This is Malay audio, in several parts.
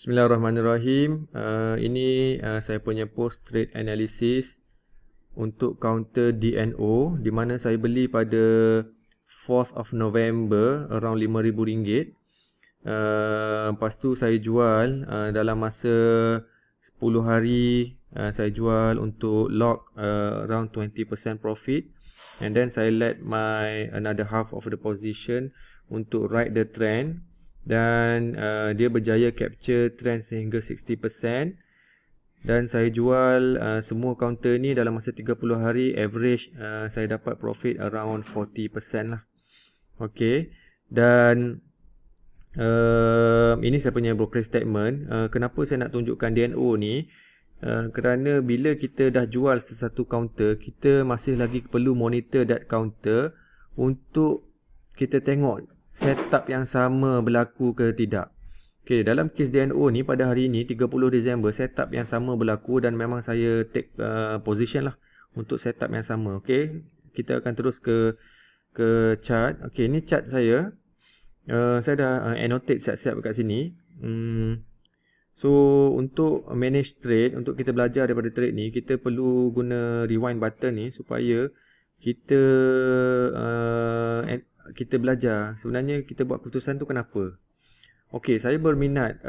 Bismillahirrahmanirrahim. Ini saya punya post trade analysis untuk counter DNO di mana saya beli pada 4th of November around RM5,000. Lepas tu saya jual dalam masa 10 hari. Saya jual untuk lock around 20% profit, and then saya let my another half of the position untuk ride the trend, dan dia berjaya capture trend sehingga 60%, dan saya jual semua counter ni dalam masa 30 hari. Average saya dapat profit around 40% lah. Okay, dan ini saya punya brokerage statement. Kenapa saya nak tunjukkan DNO ni? Kerana bila kita dah jual sesuatu counter, kita masih lagi perlu monitor that counter untuk kita tengok setup yang sama berlaku ke tidak. Okay, dalam kes DNO ni pada hari ni 30 Disember, setup yang sama berlaku dan memang saya take position lah untuk setup yang sama. Okay, kita akan terus ke chart. Okay, ni chart saya. Saya dah annotate siap-siap kat sini. So untuk manage trade, untuk kita belajar daripada trade ni, kita perlu guna rewind button ni supaya kita kita belajar sebenarnya kita buat keputusan tu kenapa. Okey, saya berminat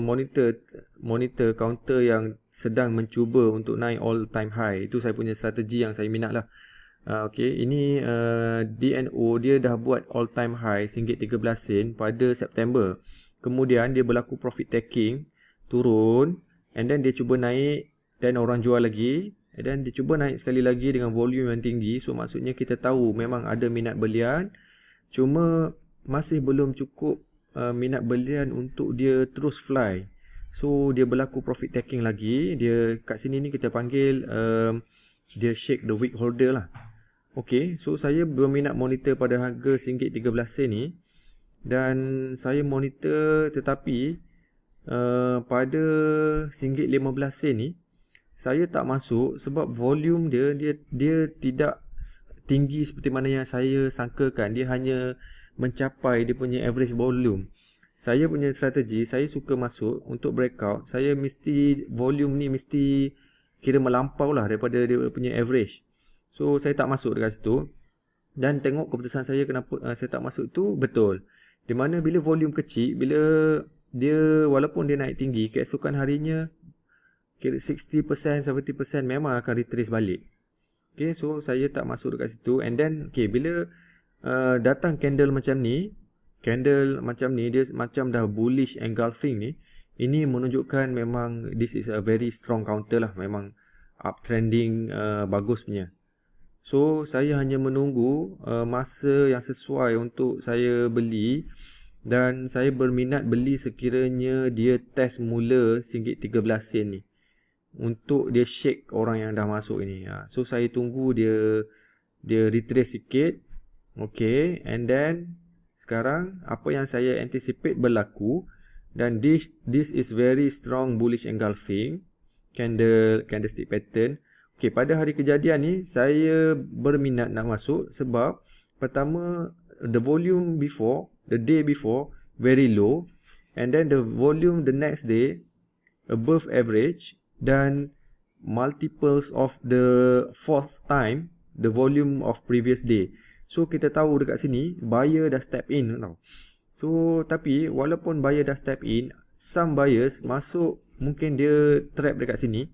monitor counter yang sedang mencuba untuk naik all time high. Itu saya punya strategi yang saya minat lah. Okey, ini DNO dia dah buat all time high RM13 pada September. Kemudian dia berlaku profit taking, turun, and then dia cuba naik, dan orang jual lagi, and then dia cuba naik sekali lagi dengan volume yang tinggi. So maksudnya kita tahu memang ada minat belian, cuma masih belum cukup minat belian untuk dia terus fly. So dia berlaku profit taking lagi. Dia kat sini ni kita panggil dia shake the wick holder lah. Okay, so saya berminat monitor pada harga RM13 ni, dan saya monitor, tetapi pada RM15 ni saya tak masuk sebab volume dia tidak tinggi seperti mana yang saya sangkakan. Dia hanya mencapai dia punya average volume. Saya punya strategi, saya suka masuk untuk breakout. Saya mesti volume ni mesti kira melampau lah daripada dia punya average. So saya tak masuk dekat situ, dan tengok keputusan saya kenapa saya tak masuk tu betul. Di mana bila volume kecil, bila dia walaupun dia naik tinggi, keesokan harinya kira 60%, 70% memang akan retrace balik. Okay, so saya tak masuk dekat situ. And then okay, bila datang candle macam ni, dia macam dah bullish engulfing ni, ini menunjukkan memang this is a very strong counter lah. Memang uptrending bagus punya. So saya hanya menunggu masa yang sesuai untuk saya beli, dan saya berminat beli sekiranya dia test mula RM13 ni, untuk dia shake orang yang dah masuk ini. So saya tunggu dia retrace sikit. Okay, and then sekarang apa yang saya anticipate berlaku, dan this is very strong bullish engulfing candlestick pattern. Okay, pada hari kejadian ni saya berminat nak masuk sebab pertama, the volume before, the day before very low, and then the volume the next day above average, dan multiples of the fourth time the volume of previous day. So kita tahu dekat sini buyer dah step in tau. So tapi walaupun buyer dah step in, some buyers masuk, mungkin dia trap dekat sini.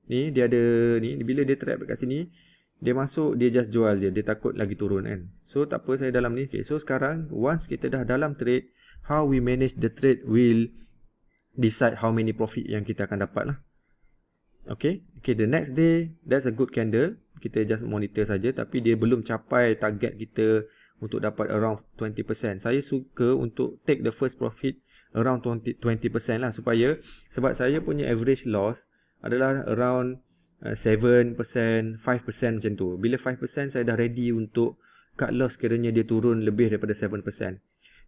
Ni dia ada ni, bila dia trap dekat sini, dia masuk, dia just jual je, dia takut lagi turun kan. So tak apa, saya dalam ni. Okay, so sekarang once kita dah dalam trade, how we manage the trade will decide how many profit yang kita akan dapat lah. Okay, the next day, that's a good candle. Kita just monitor saja, tapi dia belum capai target kita untuk dapat around 20%. Saya suka untuk take the first profit around 20% lah, sebab saya punya average loss adalah around 7%, 5% macam tu. Bila 5% saya dah ready untuk cut loss kiranya dia turun lebih daripada 7%.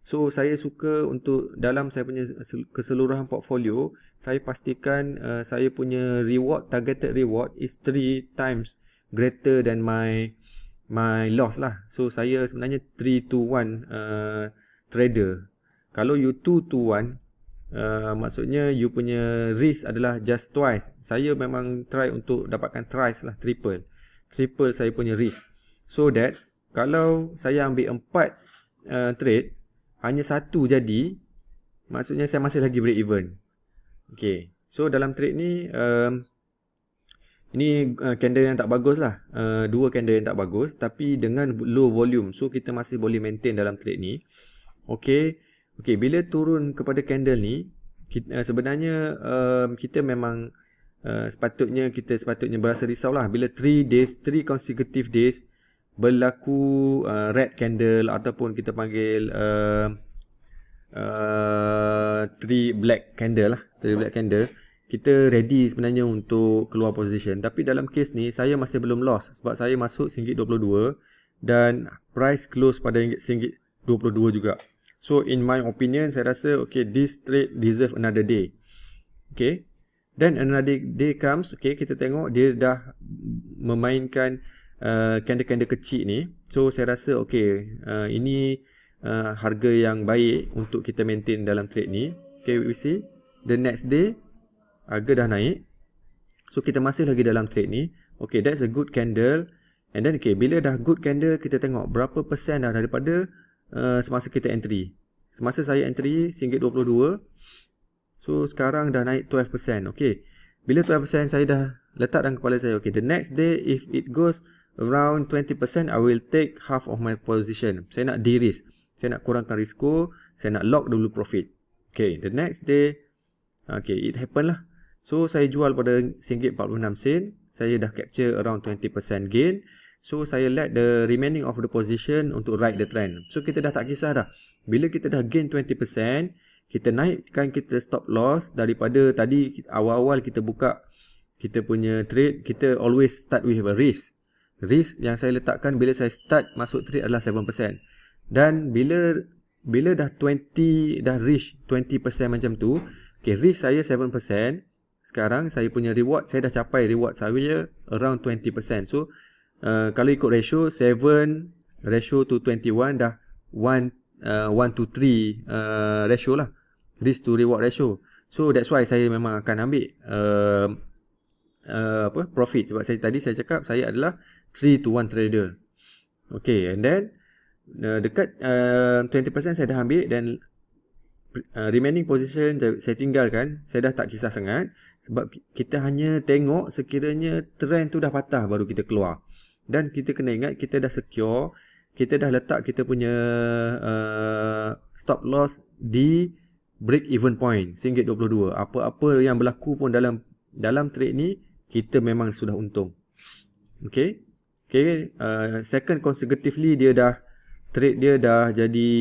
So saya suka untuk dalam saya punya keseluruhan portfolio, saya pastikan saya punya reward, targeted reward is 3 times greater than my loss lah. So saya sebenarnya 3 to 1 trader. Kalau you 2 to 1, Maksudnya you punya risk adalah just twice. Saya memang try untuk dapatkan thrice lah, triple saya punya risk, so that kalau saya ambil 4 trade, hanya satu jadi, maksudnya saya masih lagi break even. Okay, so dalam trade ni ini candle yang tak bagus lah, dua candle yang tak bagus tapi dengan low volume, so kita masih boleh maintain dalam trade ni. Okay, bila turun kepada candle ni, sebenarnya kita memang sepatutnya berasa risau lah bila 3 consecutive days berlaku red candle ataupun kita panggil 3 black candle lah, 3 black candle. Kita ready sebenarnya untuk keluar position. Tapi dalam case ni saya masih belum loss sebab saya masuk RM1.22 dan price close pada RM1.22 juga. So in my opinion, saya rasa okay, this trade deserve another day. Okay, then another day comes. Okay, kita tengok dia dah memainkan candle-candle kecil ni. So saya rasa okay, ini harga yang baik untuk kita maintain dalam trade ni. Okay, we see the next day harga dah naik, so kita masih lagi dalam trade ni. Okay, that's a good candle. And then okay, bila dah good candle, kita tengok berapa persen dah daripada semasa kita entry. Semasa saya entry RM1.22, so sekarang dah naik 12%. Okay, bila 12% saya dah letak dalam kepala saya, okay, the next day if it goes around 20%, I will take half of my position. Saya nak de-risk, saya nak kurangkan risiko, saya nak lock dulu profit. Okay, the next day, okay, it happen lah. So saya jual pada RM1.46, saya dah capture around 20% gain. So saya let the remaining of the position untuk ride the trend. So kita dah tak kisah dah, bila kita dah gain 20%, kita naikkan kita stop loss. Daripada tadi awal-awal kita buka kita punya trade, kita always start with a risk. Risk yang saya letakkan bila saya start masuk trade adalah 7%. Dan bila dah reach 20% macam tu, okay, risk saya 7%. Sekarang saya punya reward, saya dah capai reward saya around 20%. So kalau ikut ratio 7 ratio to 21 dah 1 to 3 ratio lah, risk to reward ratio. So that's why saya memang akan ambil profit, sebab tadi saya cakap saya adalah 3 to 1 trader. Okay, and then dekat 20% saya dah ambil, dan remaining position saya tinggalkan. Saya dah tak kisah sangat sebab kita hanya tengok sekiranya trend tu dah patah baru kita keluar. Dan kita kena ingat kita dah secure, kita dah letak kita punya stop loss di break even point RM1.22. Apa-apa yang berlaku pun dalam trade ni, kita memang sudah untung. Okay, second consecutively trade dia dah jadi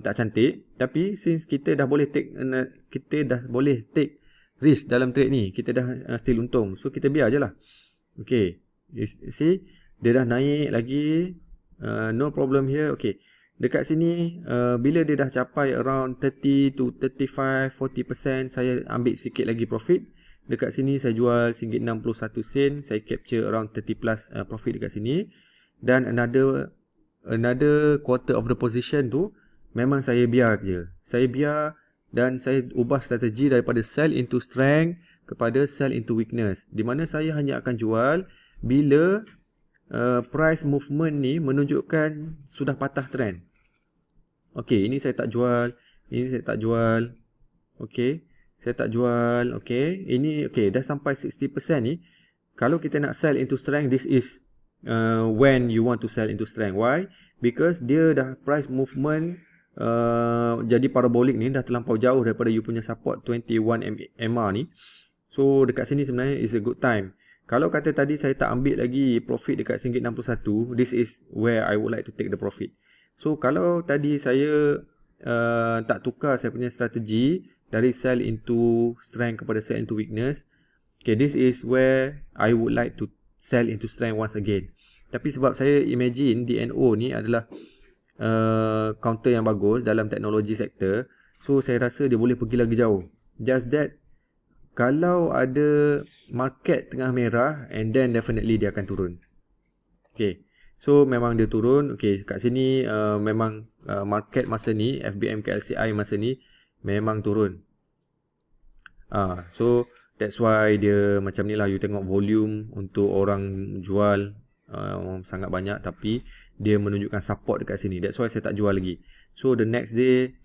tak cantik. Tapi since kita dah boleh take risk dalam trade ni, kita dah still untung, so kita biar je lah. Okay, you see dia dah naik lagi, no problem here. Okay, dekat sini bila dia dah capai around 30 to 35, 40%, saya ambil sikit lagi profit. Dekat sini saya jual RM1.61, saya capture around 30 plus profit dekat sini. Dan another quarter of the position tu memang saya biar je. Saya biar dan saya ubah strategi daripada sell into strength kepada sell into weakness, di mana saya hanya akan jual bila price movement ni menunjukkan sudah patah trend. Okay, ini saya tak jual, ini saya tak jual. Okay, saya tak jual. Okay, ini okay, dah sampai 60% ni. Kalau kita nak sell into strength, this is when you want to sell into strength. Why? Because dia dah price movement jadi parabolic ni, dah terlampau jauh daripada you punya support 21 MR ni. So dekat sini sebenarnya is a good time. Kalau kata tadi saya tak ambil lagi profit dekat RM1.61, this is where I would like to take the profit. So kalau tadi saya tak tukar saya punya strategi dari sell into strength kepada sell into weakness, okay, this is where I would like to sell into strength once again. Tapi sebab saya imagine DNO ni adalah counter yang bagus dalam teknologi sektor, so saya rasa dia boleh pergi lagi jauh. Just that kalau ada market tengah merah, and then definitely dia akan turun. Okay, so memang dia turun. Okay, kat sini memang market masa ni, FBM KLCI masa ni memang turun. So that's why dia macam ni lah. You tengok volume untuk orang jual sangat banyak, tapi dia menunjukkan support dekat sini. That's why saya tak jual lagi. So the next day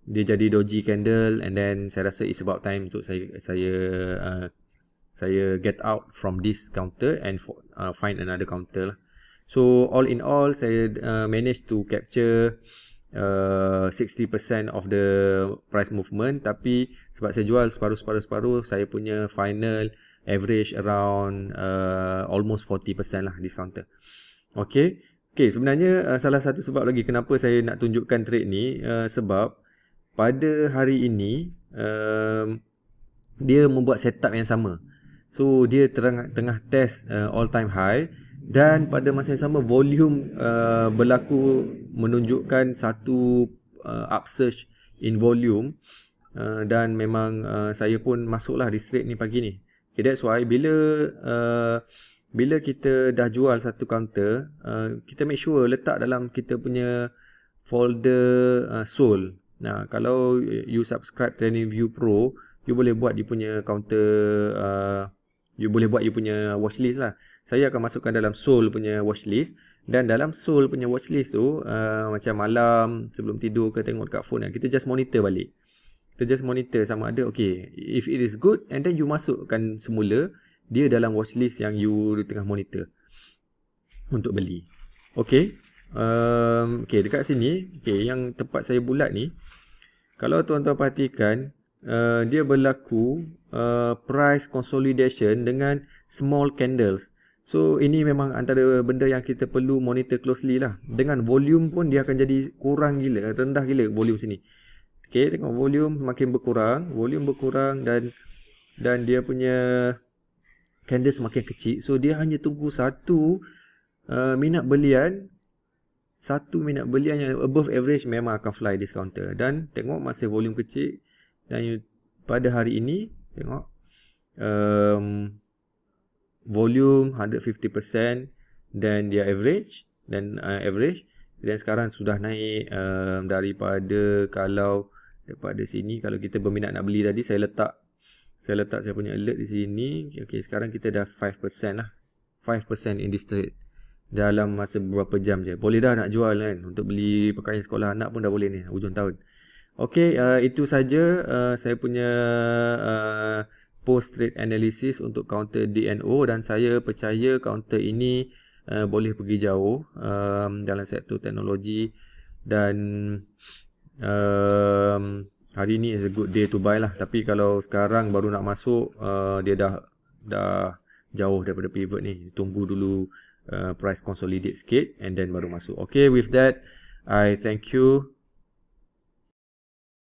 dia jadi doji candle, and then saya rasa it's about time untuk saya get out from this counter and find another counter lah. So all in all, saya manage to capture 60% of the price movement, tapi sebab saya jual separuh, saya punya final average around almost 40% lah this counter. Okay, sebenarnya salah satu sebab lagi kenapa saya nak tunjukkan trade ni, sebab pada hari ini dia membuat setup yang sama. So dia tengah test all time high, dan pada masa yang sama volume berlaku menunjukkan satu upsurge in volume, dan memang saya pun masuklah di trade ni pagi ni. Okay, that's why bila kita dah jual satu counter, kita make sure letak dalam kita punya folder sold. Nah, kalau you subscribe TradingView Pro, you boleh buat you punya counter, you boleh buat you punya watchlist lah. Saya akan masukkan dalam sold punya watchlist, dan dalam sold punya watchlist tu macam malam sebelum tidur ke tengok dekat phone, kita just monitor balik. Kita just monitor sama ada okay, if it is good, and then you masukkan semula dia dalam watchlist yang you tengah monitor untuk beli. Okay, dekat sini, yang tempat saya bulat ni, kalau tuan-tuan perhatikan, dia berlaku price consolidation dengan small candles. So ini memang antara benda yang kita perlu monitor closely lah. Dengan volume pun dia akan jadi kurang gila, rendah gila volume sini. Okay, tengok volume makin berkurang, dan dia punya candle semakin kecil. So dia hanya tunggu satu minat belian yang above average memang akan fly this counter. Dan tengok masih volume kecil, dan pada hari ini tengok volume 150%, dan dia average, dan sekarang sudah naik daripada sini. Kalau kita berminat nak beli tadi, saya letak saya punya alert di sini. Okay, sekarang kita dah 5% lah, 5% in this trade dalam masa beberapa jam je. Boleh dah nak jual kan, untuk beli pakaian sekolah anak pun dah boleh ni hujung tahun. Okay, itu saja saya punya post trade analysis untuk counter DNO, dan saya percaya counter ini boleh pergi jauh dalam sektor teknologi, dan hari ni is a good day to buy lah. Tapi kalau sekarang baru nak masuk, dia dah jauh daripada pivot ni. Tunggu dulu price consolidate sikit, and then baru masuk. Okay, with that, I thank you